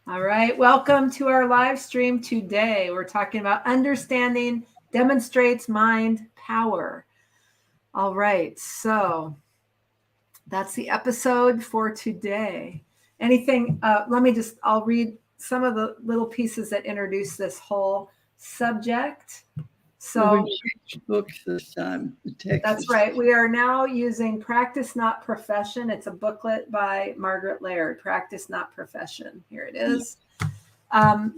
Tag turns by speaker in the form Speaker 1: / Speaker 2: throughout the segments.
Speaker 1: All right. Welcome to our live stream today. We're talking about understanding demonstrates mind power. All right. So that's the episode for today. Anything, I'll read some of the little pieces that introduce this whole subject. So
Speaker 2: we changed books this time. The text
Speaker 1: that's right. We are now using Practice Not Profession. It's a booklet by Margaret Laird, Practice Not Profession. Here it is. So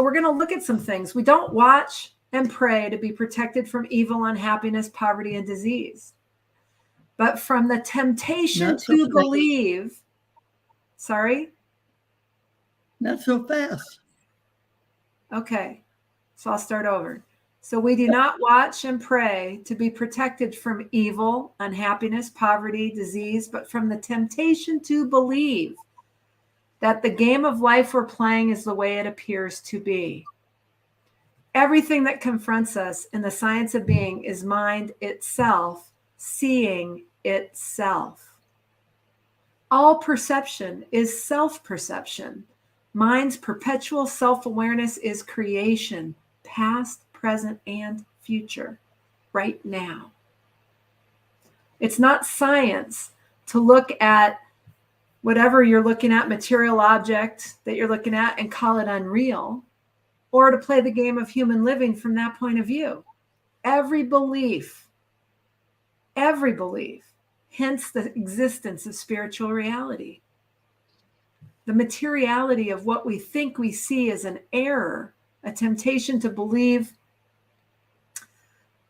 Speaker 1: we're going to look at some things. We don't watch and pray to be protected from evil, unhappiness, poverty, and disease, but from the temptation to believe. Sorry?
Speaker 2: Not so fast.
Speaker 1: Okay. So I'll start over. So we do not watch and pray to be protected from evil, unhappiness, poverty, disease, but from the temptation to believe that the game of life we're playing is the way it appears to be. Everything that confronts us in the science of being is mind itself, seeing itself. All perception is self-perception. Mind's perpetual self-awareness is creation, past, present, and future, right now. It's not science to look at whatever you're looking at, material object that you're looking at, and call it unreal, or to play the game of human living from that point of view. Every belief, hence the existence of spiritual reality. The materiality of what we think we see is an error, a temptation to believe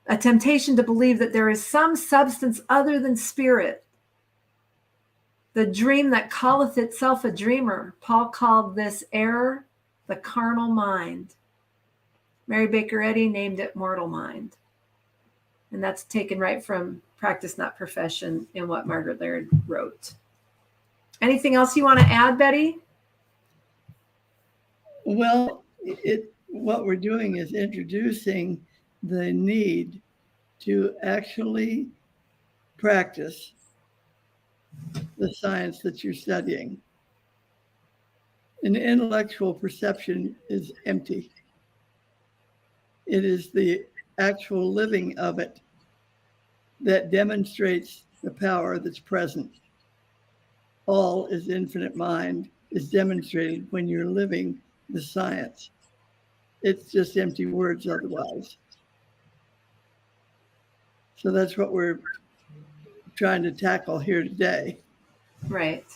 Speaker 1: that there is some substance other than spirit. The dream that calleth itself a dreamer. Paul called this error the carnal mind. Mary Baker Eddy named it mortal mind. And that's taken right from Practice Not Profession in what Margaret Laird wrote. Anything else you want to add, Betty?
Speaker 2: Well, what we're doing is introducing the need to actually practice the science that you're studying. An intellectual perception is empty. It is the actual living of it that demonstrates the power that's present. All is infinite mind is demonstrated when you're living the science. It's just empty words otherwise. So that's what we're trying to tackle here today.
Speaker 1: Right.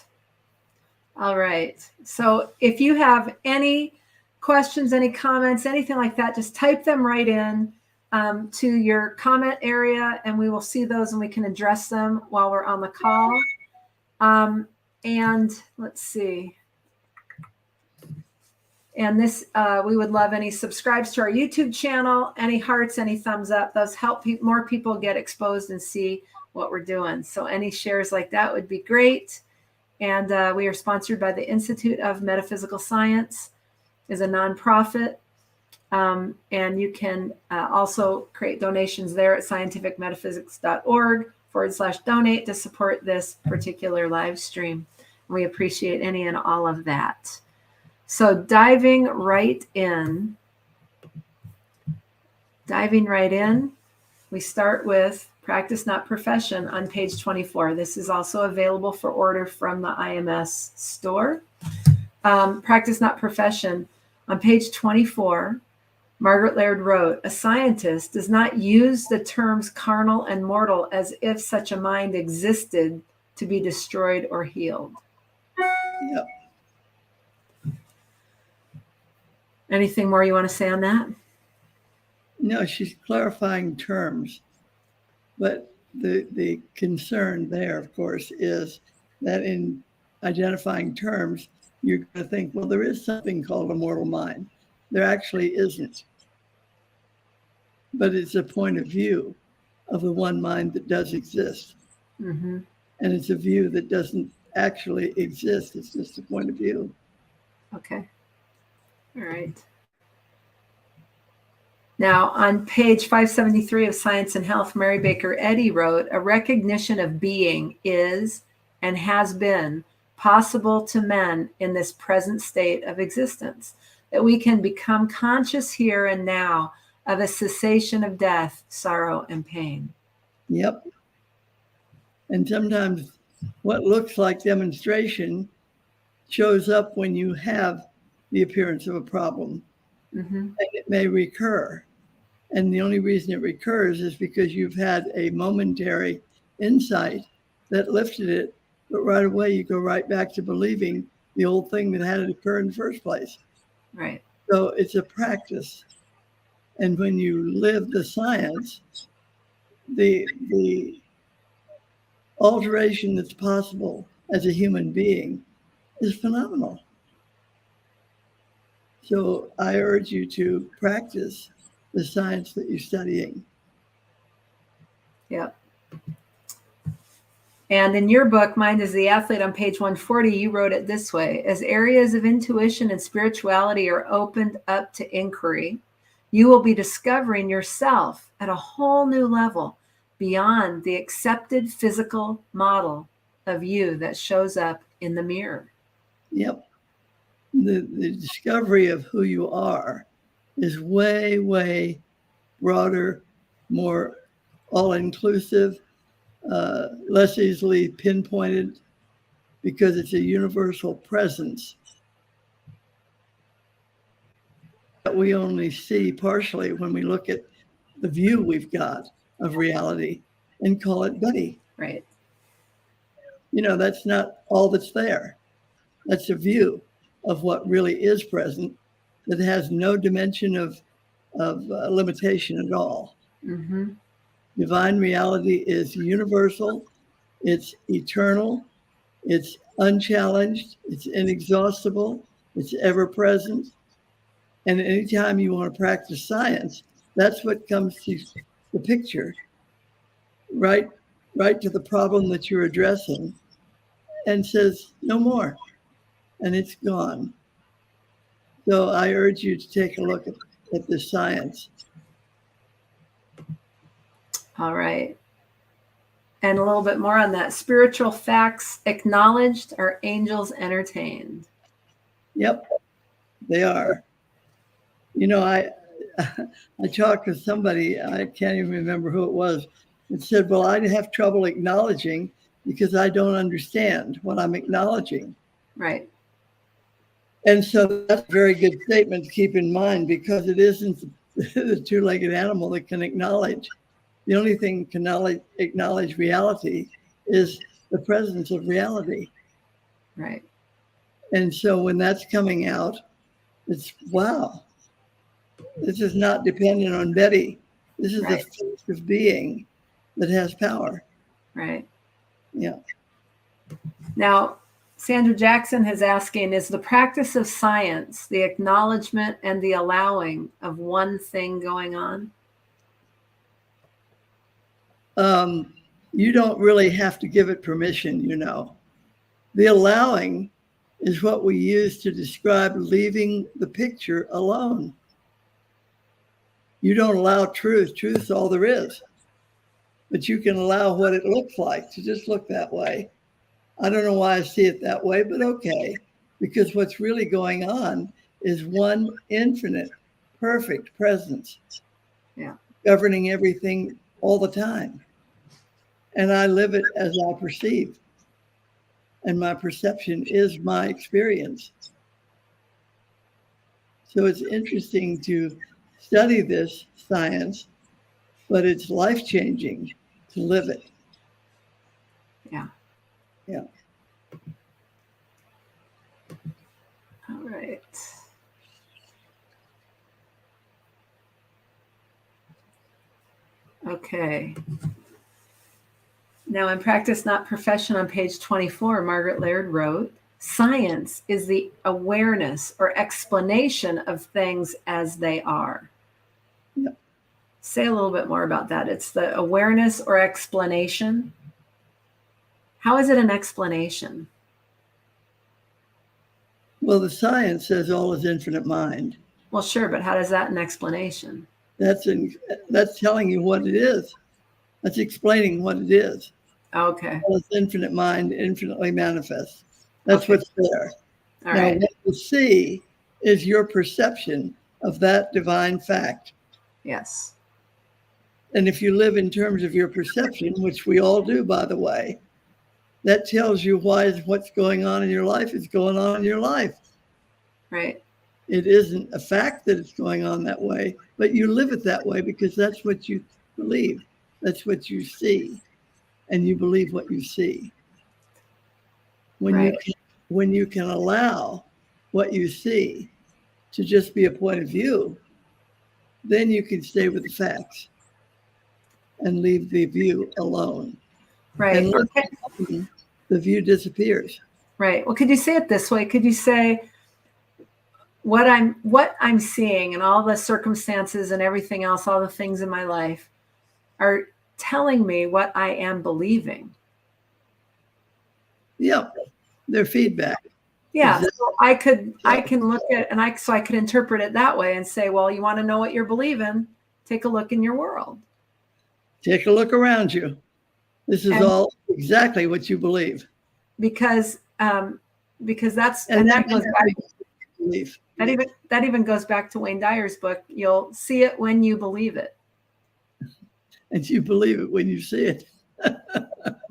Speaker 1: All right. So if you have any questions, any comments, anything like that, just type them right in to your comment area, and we will see those and we can address them while we're on the call. And let's see. And this, we would love any subscribes to our YouTube channel, any hearts, any thumbs up. Those help more people get exposed and see what we're doing. So any shares like that would be great. And we are sponsored by the Institute of Metaphysical Science, is a nonprofit. And you can also create donations there at scientificmetaphysics.org/donate to support this particular live stream. We appreciate any and all of that. So diving right in, we start with Practice Not Profession on page 24. This is also available for order from the IMS store. Practice Not Profession on page 24. Margaret Laird wrote, "A scientist does not use the terms carnal and mortal as if such a mind existed to be destroyed or healed."
Speaker 2: Yep.
Speaker 1: Anything more you want to say on that?
Speaker 2: No, she's clarifying terms. But the concern there, of course, is that in identifying terms, you're going to think, well, there is something called a mortal mind. There actually isn't. But it's a point of view of the one mind that does exist.
Speaker 1: Mm-hmm.
Speaker 2: And it's a view that doesn't actually exist. It's just a point of view.
Speaker 1: Okay. All right. Now, on page 573 of Science and Health, Mary Baker Eddy wrote, "A recognition of being is and has been possible to men in this present state of existence, that we can become conscious here and now of a cessation of death, sorrow, and pain.
Speaker 2: Yep. And sometimes what looks like demonstration shows up when you have the appearance of a problem.
Speaker 1: Mm-hmm.
Speaker 2: And it may recur. And the only reason it recurs is because you've had a momentary insight that lifted it, but right away you go right back to believing the old thing that had it occur in the first place.
Speaker 1: Right.
Speaker 2: So it's a practice. And when you live the science, the alteration that's possible as a human being is phenomenal. So I urge you to practice the science that you're studying.
Speaker 1: Yep. And in your book, Mind is the Athlete, on page 140, you wrote it this way: as areas of intuition and spirituality are opened up to inquiry, you will be discovering yourself at a whole new level beyond the accepted physical model of you that shows up in the mirror.
Speaker 2: Yep. The discovery of who you are is way, way broader, more all-inclusive, less easily pinpointed, because it's a universal presence that we only see partially when we look at the view we've got of reality and call it Betty.
Speaker 1: Right.
Speaker 2: You know, that's not all that's there. That's a view of what really is present that has no dimension of limitation at all.
Speaker 1: Mm-hmm.
Speaker 2: Divine reality is universal, it's eternal, it's unchallenged, it's inexhaustible, it's ever present. And anytime you want to practice science, that's what comes to the picture, right to the problem that you're addressing, and says, no more. And it's gone. So I urge you to take a look at this science.
Speaker 1: All right. And a little bit more on that. Spiritual facts acknowledged are angels entertained.
Speaker 2: Yep, they are. You know, I talked to somebody, I can't even remember who it was, and said, well, I have trouble acknowledging because I don't understand what I'm acknowledging.
Speaker 1: Right.
Speaker 2: And so that's a very good statement to keep in mind, because it isn't the two-legged animal that can acknowledge. The only thing can acknowledge reality is the presence of reality.
Speaker 1: Right.
Speaker 2: And so when that's coming out, it's, wow, this is not dependent on Betty. This is
Speaker 1: Right.
Speaker 2: the force of being that has power.
Speaker 1: Right.
Speaker 2: Yeah.
Speaker 1: Now, Sandra Jackson is asking, is the practice of science the acknowledgement and the allowing of one thing going on?
Speaker 2: You don't really have to give it permission, you know. The allowing is what we use to describe leaving the picture alone. You don't allow truth. Truth's all there is. But you can allow what it looks like to just look that way. I don't know why I see it that way, but okay. Because what's really going on is one infinite, perfect presence.
Speaker 1: Yeah.
Speaker 2: Governing everything all the time. And I live it as I perceive. And my perception is my experience. So it's interesting to study this science, but it's life-changing to live it.
Speaker 1: Yeah.
Speaker 2: Yeah.
Speaker 1: All right. Okay. Now, in Practice, Not Profession, on page 24, Margaret Laird wrote, science is the awareness or explanation of things as they are.
Speaker 2: Yep.
Speaker 1: Say a little bit more about that. It's the awareness or explanation. How is it an explanation?
Speaker 2: Well, the science says all is infinite mind.
Speaker 1: Well, sure, but how is that an explanation?
Speaker 2: That's telling you what it is. That's explaining what it is.
Speaker 1: Okay.
Speaker 2: All is infinite mind, infinitely manifest. That's
Speaker 1: Okay.
Speaker 2: what's there.
Speaker 1: All
Speaker 2: Now,
Speaker 1: right.
Speaker 2: what you see is your perception of that divine fact.
Speaker 1: Yes.
Speaker 2: And if you live in terms of your perception, which we all do, by the way, that tells you why what's going on in your life is going on in your life.
Speaker 1: Right.
Speaker 2: It isn't a fact that it's going on that way, but you live it that way because that's what you believe. That's what you see. And you believe what you see. When
Speaker 1: Right.
Speaker 2: you can allow what you see to just be a point of view, then you can stay with the facts and leave the view alone.
Speaker 1: Right.
Speaker 2: And
Speaker 1: Okay.
Speaker 2: the view disappears.
Speaker 1: Right. Well, could you say it this way? Could you say what I'm seeing and all the circumstances and everything else, all the things in my life are telling me what I am believing?
Speaker 2: Yep. Their feedback.
Speaker 1: Yeah.
Speaker 2: Exactly.
Speaker 1: So I can look at and I could interpret it that way and say, well, you want to know what you're believing? Take a look in your world.
Speaker 2: Take a look around you. This is all exactly what you believe.
Speaker 1: Because that's
Speaker 2: And
Speaker 1: that goes back.
Speaker 2: Belief.
Speaker 1: That even goes back to Wayne Dyer's book. You'll see it when you believe it.
Speaker 2: And you believe it when you see it.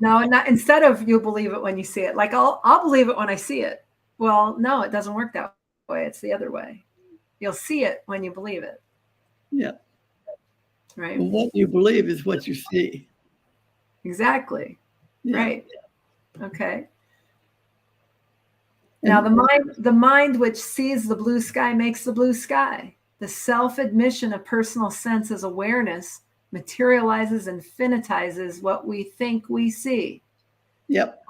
Speaker 1: No, not instead of you believe it when you see it. Like I'll believe it when I see it. Well, no, it doesn't work that way. It's the other way. You'll see it when you believe it.
Speaker 2: Yeah.
Speaker 1: Right.
Speaker 2: And what you believe is what you see.
Speaker 1: Exactly.
Speaker 2: Yeah.
Speaker 1: Right. Okay. Now the mind which sees the blue sky makes the blue sky. The self-admission of personal sense as awareness materializes and finitizes what we think we see.
Speaker 2: Yep.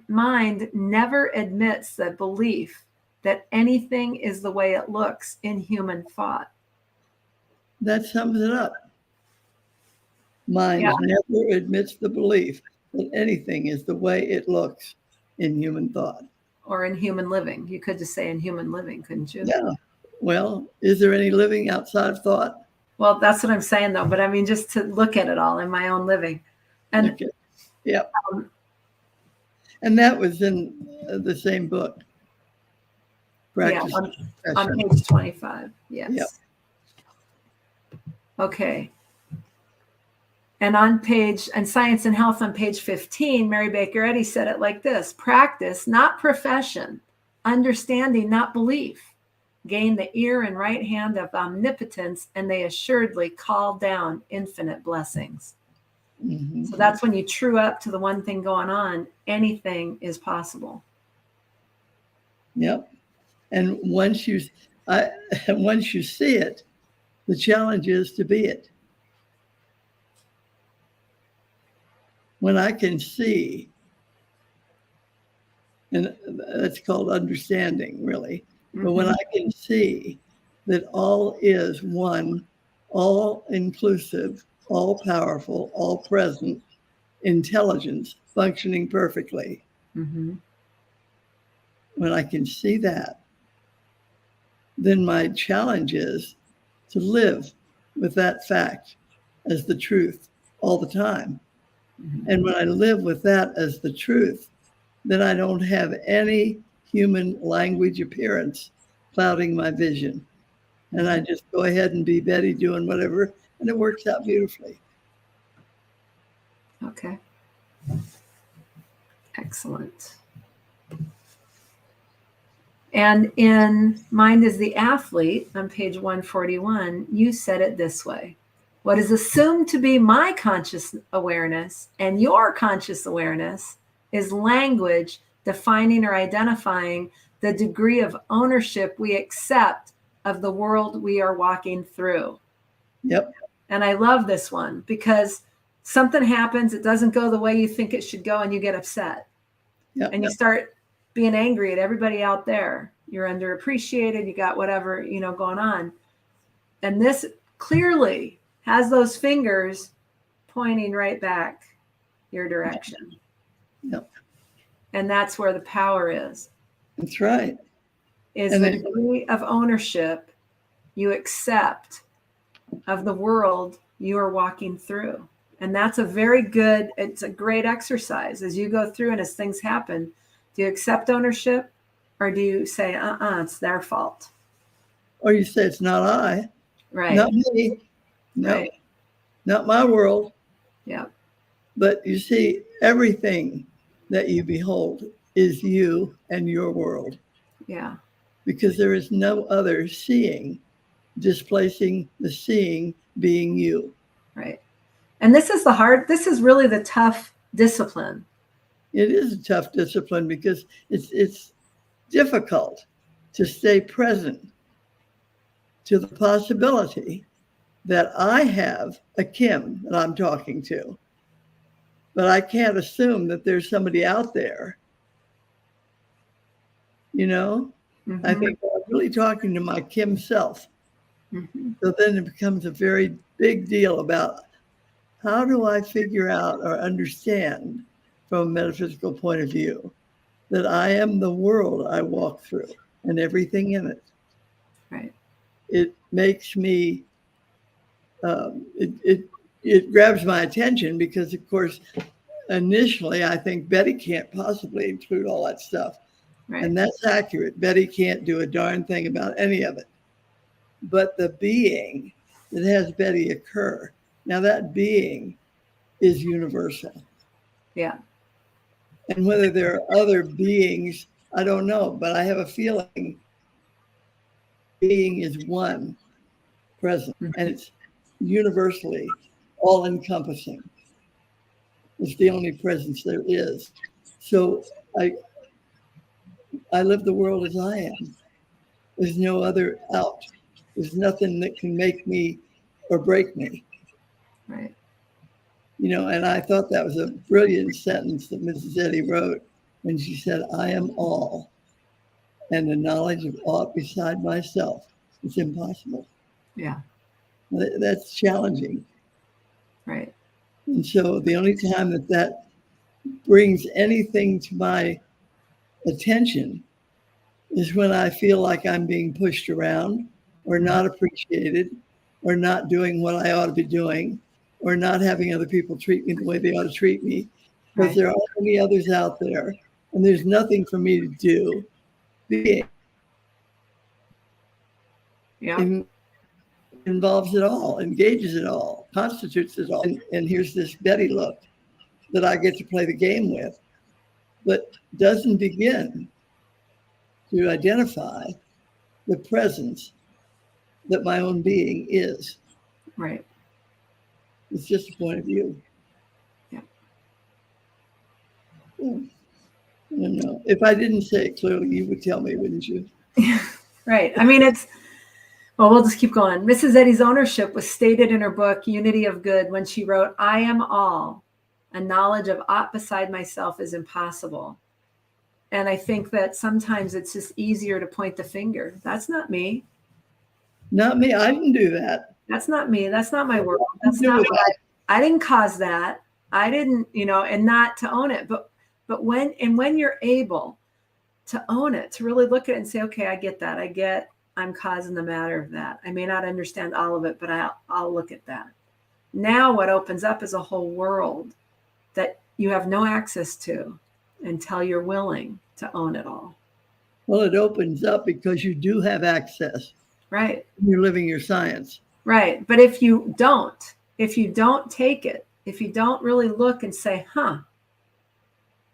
Speaker 1: Mind never admits the belief that anything is the way it looks in human thought.
Speaker 2: That sums it up. Mind never admits the belief that anything is the way it looks in human thought.
Speaker 1: Or in human living. You could just say in human living, couldn't you?
Speaker 2: Yeah. Well, is there any living outside of thought?
Speaker 1: Well, that's what I'm saying, though. But I mean, just to look at it all in my own living. And
Speaker 2: okay. Yep. And that was in the same book. Practice
Speaker 1: on page 25. Yes.
Speaker 2: Yep.
Speaker 1: Okay. And on Science and Health on page 15, Mary Baker Eddy said it like this: practice, not profession, understanding, not belief, gain the ear and right hand of omnipotence, and they assuredly call down infinite blessings. Mm-hmm. So that's when you true up to the one thing going on, anything is possible.
Speaker 2: Yep. And once you see it, the challenge is to be it. When I can see, and that's called understanding, really. Mm-hmm. But when I can see that all is one, all inclusive, all powerful, all present intelligence functioning perfectly. Mm-hmm. When I can see that, then my challenge is to live with that fact as the truth all the time. Mm-hmm. And when I live with that as the truth, then I don't have any human language appearance clouding my vision. And I just go ahead and be Betty doing whatever, and it works out beautifully.
Speaker 1: Okay. Excellent. And in Mind is the Athlete on page 141, you said it this way: what is assumed to be my conscious awareness and your conscious awareness is language defining or identifying the degree of ownership we accept of the world we are walking through.
Speaker 2: Yep.
Speaker 1: And I love this one because something happens, it doesn't go the way you think it should go, and you get upset. Yep. And you start being angry at everybody out there. You're underappreciated, you got whatever, going on. And this clearly has those fingers pointing right back your direction.
Speaker 2: Yep.
Speaker 1: And that's where the power is.
Speaker 2: That's right.
Speaker 1: Is the degree of ownership you accept of the world you are walking through. And that's it's a great exercise as you go through and as things happen Do you accept ownership, or do you say, it's their fault?
Speaker 2: Or you say, it's not I,
Speaker 1: Right.
Speaker 2: not me, no,
Speaker 1: Right.
Speaker 2: not my world.
Speaker 1: Yeah.
Speaker 2: But you see, everything that you behold is you and your world.
Speaker 1: Yeah.
Speaker 2: Because there is no other seeing displacing the seeing being you.
Speaker 1: Right. And this is really the tough discipline.
Speaker 2: It is a tough discipline because it's difficult to stay present to the possibility that I have a Kim that I'm talking to, but I can't assume that there's somebody out there. You know,
Speaker 1: Mm-hmm.
Speaker 2: I think I'm really talking to my Kim self.
Speaker 1: Mm-hmm.
Speaker 2: So then it becomes a very big deal about how do I figure out or understand from a metaphysical point of view that I am the world I walk through and everything in it.
Speaker 1: Right.
Speaker 2: It makes me, it grabs my attention because, of course, initially I think Betty can't possibly include all that stuff.
Speaker 1: Right.
Speaker 2: And that's accurate. Betty can't do a darn thing about any of it. But the being that has Betty occur, now that being is universal.
Speaker 1: Yeah.
Speaker 2: And whether there are other beings, I don't know, but I have a feeling being is one present, and it's universally all encompassing. It's the only presence there is. So I live the world as I am. There's no other out. There's nothing that can make me or break me.
Speaker 1: Right.
Speaker 2: You know, and I thought that was a brilliant sentence that Mrs. Eddy wrote when she said, I am all, and the knowledge of aught beside myself is impossible.
Speaker 1: Yeah.
Speaker 2: That's challenging.
Speaker 1: Right.
Speaker 2: And so the only time that brings anything to my attention is when I feel like I'm being pushed around or not appreciated or not doing what I ought to be doing or not having other people treat me the way they ought to treat me, because
Speaker 1: Right.
Speaker 2: there are many others out there and there's nothing for me to do. Being
Speaker 1: Yeah.
Speaker 2: involves it all, engages it all, constitutes it all. And here's this Betty look that I get to play the game with, but doesn't begin to identify the presence that my own being is.
Speaker 1: Right.
Speaker 2: It's just a point of view.
Speaker 1: Yeah.
Speaker 2: I don't know. If I didn't say it clearly, you would tell me, wouldn't you?
Speaker 1: Right. I mean, well, we'll just keep going. Mrs. Eddy's ownership was stated in her book, Unity of Good, when she wrote, I am all, and knowledge of aught beside myself is impossible. And I think that sometimes it's just easier to point the finger. That's not me.
Speaker 2: Not me. I didn't do that.
Speaker 1: That's not me. That's not my world. That's not what I didn't cause that. I didn't, and not to own it. But when you're able to own it, to really look at it and say, okay, I get that. I'm causing the matter of that. I may not understand all of it, but I'll look at that. Now what opens up is a whole world that you have no access to until you're willing to own it all.
Speaker 2: Well, it opens up because you do have access.
Speaker 1: Right.
Speaker 2: You're living your science.
Speaker 1: Right. But if you don't take it, if you don't really look and say,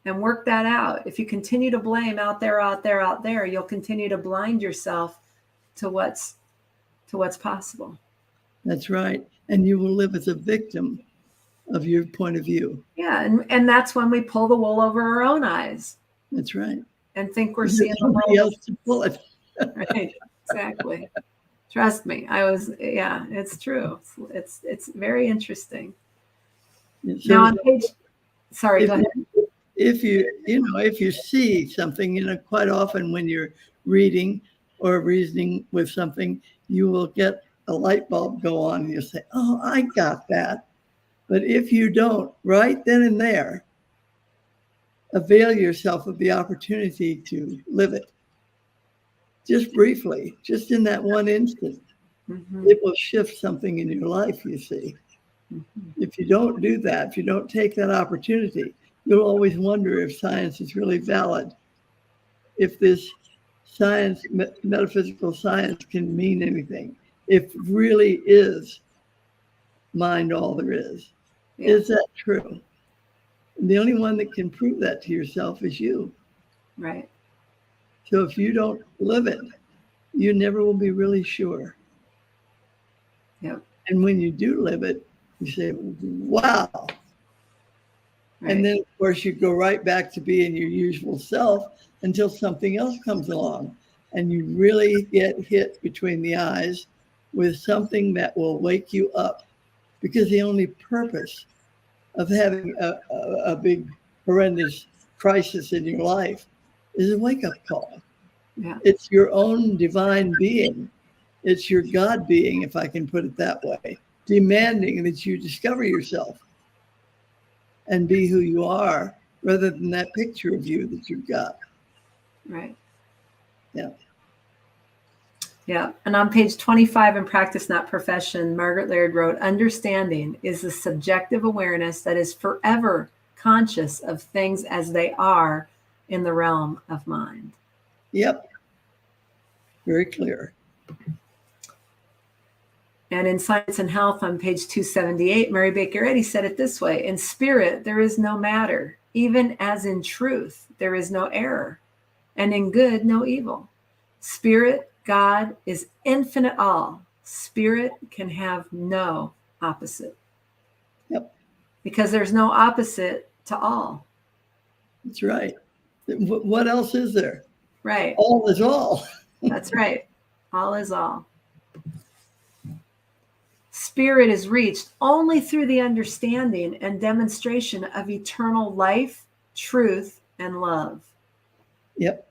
Speaker 1: and work that out, if you continue to blame out there, you'll continue to blind yourself to what's possible.
Speaker 2: That's right. And you will live as a victim of your point of view.
Speaker 1: Yeah. And that's when we pull the wool over our own eyes.
Speaker 2: That's right.
Speaker 1: And think we're seeing
Speaker 2: somebody else to pull it.
Speaker 1: Right. Exactly. Trust me. It's true. It's very interesting. So now on page, sorry, go ahead.
Speaker 2: If you see something, quite often when you're reading or reasoning with something, you will get a light bulb go on and you'll say, oh, I got that. But if you don't, right then and there, avail yourself of the opportunity to live it. Just briefly, just in that one instant, it will shift something in your life, you see. If you don't do that, if you don't take that opportunity, you'll always wonder if science is really valid if this science, metaphysical science, can mean anything. If really is mind all there is.
Speaker 1: Yeah.
Speaker 2: Is that true? And the only one that can prove that to yourself is you.
Speaker 1: Right.
Speaker 2: So if you don't live it, you never will be really sure.
Speaker 1: Yep.
Speaker 2: And when you do live it, you say, wow.
Speaker 1: Right.
Speaker 2: And then, of course, you go right back to being your usual self until something else comes along and you really get hit between the eyes with something that will wake you up. Because the only purpose of having a big, horrendous crisis in your life is a wake-up call.
Speaker 1: Yeah.
Speaker 2: It's your own divine being. It's your God being, if I can put it that way, demanding that you discover yourself and be who you are rather than that picture of you that you've got.
Speaker 1: Right.
Speaker 2: Yeah.
Speaker 1: Yeah. And on page 25 in Practice Not Profession, Margaret Laird wrote, understanding is the subjective awareness that is forever conscious of things as they are in the realm of mind.
Speaker 2: Yep. Very clear.
Speaker 1: And in Science and Health on page 278, Mary Baker Eddy said it this way, in spirit, there is no matter, even as in truth, there is no error, and in good, no evil. Spirit, God, is infinite all. Spirit can have no opposite.
Speaker 2: Yep.
Speaker 1: Because there's no opposite to all.
Speaker 2: That's right. What else is there?
Speaker 1: Right.
Speaker 2: All is all.
Speaker 1: That's right. All is all. Spirit is reached only through the understanding and demonstration of eternal life, truth, and love.
Speaker 2: Yep.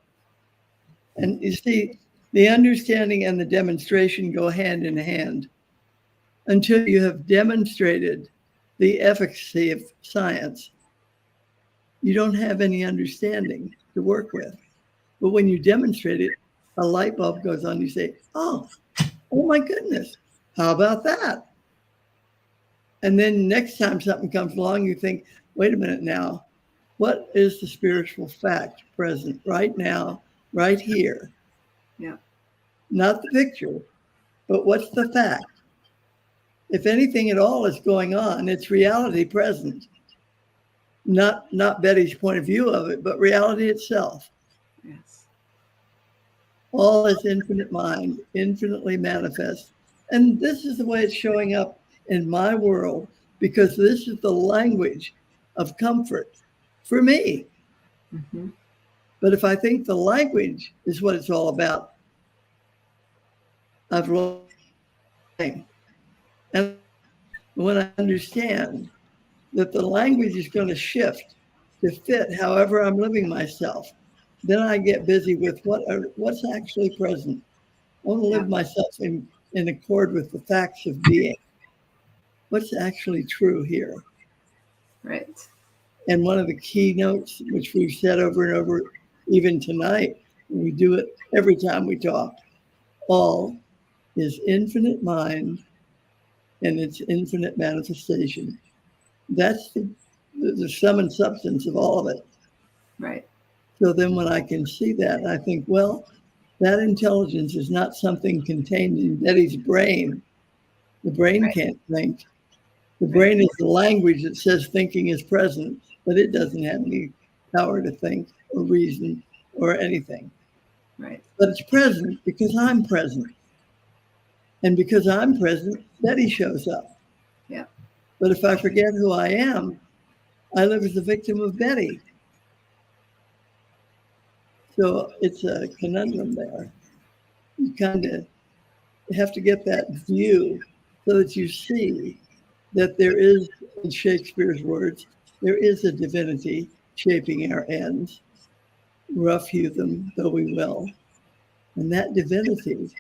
Speaker 2: And you see, the understanding and the demonstration go hand in hand until you have demonstrated the efficacy of science. You don't have any understanding to work with. But when you demonstrate it, a light bulb goes on. You say, oh my goodness, how about that? And then next time something comes along, you think, wait a minute now, what is the spiritual fact present right now, right here?
Speaker 1: Yeah.
Speaker 2: Not the picture, but what's the fact? If anything at all is going on, it's reality present. Not Betty's point of view of it, but reality itself.
Speaker 1: Yes.
Speaker 2: All is infinite mind, infinitely manifest. And this is the way it's showing up in my world, because this is the language of comfort for me.
Speaker 1: Mm-hmm.
Speaker 2: But if I think the language is what it's all about, I've lost. And when I understand that the language is going to shift to fit however I'm living myself, then I get busy with what's actually present. I want to live myself in accord with the facts of being. What's actually true here?
Speaker 1: Right.
Speaker 2: And one of the keynotes, which we've said over and over, even tonight, and we do it every time we talk, all is infinite mind and its infinite manifestation. That's the sum and substance of all of it.
Speaker 1: Right.
Speaker 2: So then when I can see that, I think, well, that intelligence is not something contained in Betty's brain. The brain can't think. The brain is the language that says thinking is present, but it doesn't have any power to think or reason or anything.
Speaker 1: Right.
Speaker 2: But it's present because I'm present. And because I'm present, Betty shows up.
Speaker 1: Yeah.
Speaker 2: But if I forget who I am, I live as a victim of Betty. So it's a conundrum there. You kind of have to get that view so that you see that there is, in Shakespeare's words, there is a divinity shaping our ends. Rough hew them though we will. And that divinity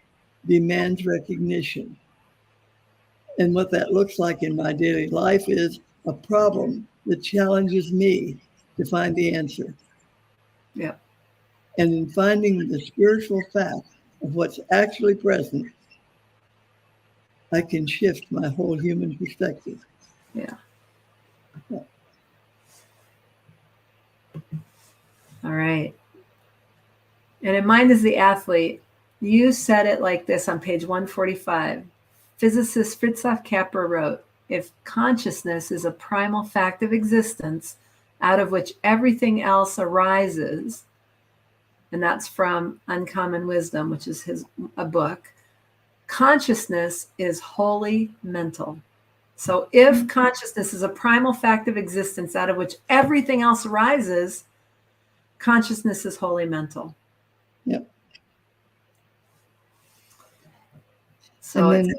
Speaker 2: demands recognition. And what that looks like in my daily life is a problem that challenges me to find the answer.
Speaker 1: Yeah.
Speaker 2: And in finding the spiritual fact of what's actually present, I can shift my whole human perspective.
Speaker 1: Yeah. All right. And in Mind is the Athlete, you said it like this on page 145. Physicist Fritjof Capra wrote, if consciousness is a primal fact of existence out of which everything else arises, and that's from Uncommon Wisdom, which is a book, consciousness is wholly mental. So if consciousness is a primal fact of existence out of which everything else arises, consciousness is wholly mental.
Speaker 2: Yep.
Speaker 1: So
Speaker 2: and then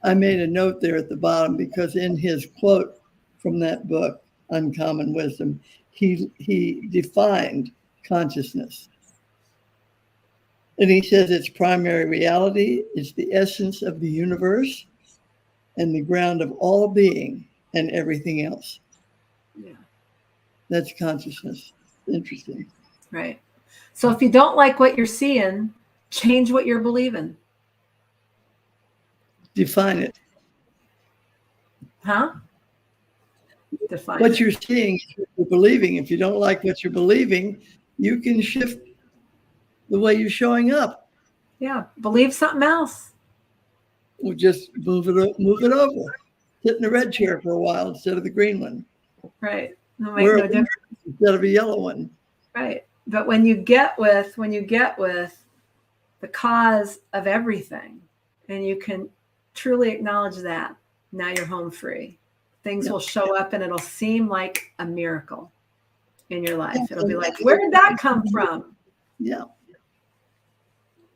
Speaker 2: I made a note there at the bottom, because in his quote from that book, Uncommon Wisdom, he defined consciousness. And he says its primary reality is the essence of the universe and the ground of all being and everything else.
Speaker 1: yeah,
Speaker 2: That's consciousness. Interesting.
Speaker 1: right. So if you don't like what you're seeing, change what you're believing.
Speaker 2: Define it.
Speaker 1: Huh? Define
Speaker 2: What
Speaker 1: it.
Speaker 2: you're seeing is what you're believing. If you don't like what you're believing, you can shift the way you're showing up.
Speaker 1: Yeah, believe something else.
Speaker 2: Or just move it over. Sit in the red chair for a while instead of the green one.
Speaker 1: Right. It'll make
Speaker 2: Wear
Speaker 1: no
Speaker 2: a
Speaker 1: difference.
Speaker 2: instead of a yellow one.
Speaker 1: Right. But when you get with the cause of everything, and you can truly acknowledge that, now you're home free. Things will show up and it'll seem like a miracle in your life. It'll be like, where did that come from?
Speaker 2: Yeah.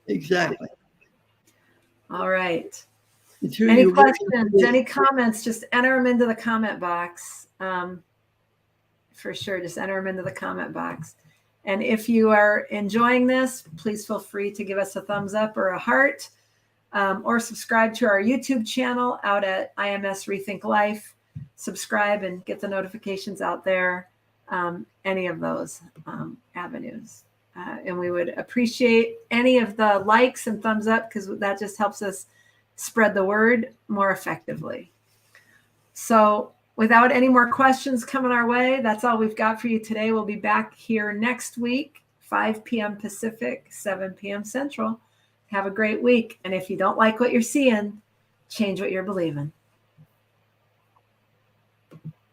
Speaker 2: Exactly.
Speaker 1: All right.
Speaker 2: Any
Speaker 1: questions, any comments, just enter them into the comment box. For sure, just enter them into the comment box. And if you are enjoying this, please feel free to give us a thumbs up or a heart, or subscribe to our YouTube channel out at IMS Rethink Life. Subscribe and get the notifications out there, any of those avenues. And we would appreciate any of the likes and thumbs up, because that just helps us spread the word more effectively. So without any more questions coming our way, that's all we've got for you today. We'll be back here next week, 5 p.m. Pacific, 7 p.m. Central. Have a great week. And if you don't like what you're seeing, change what you're believing.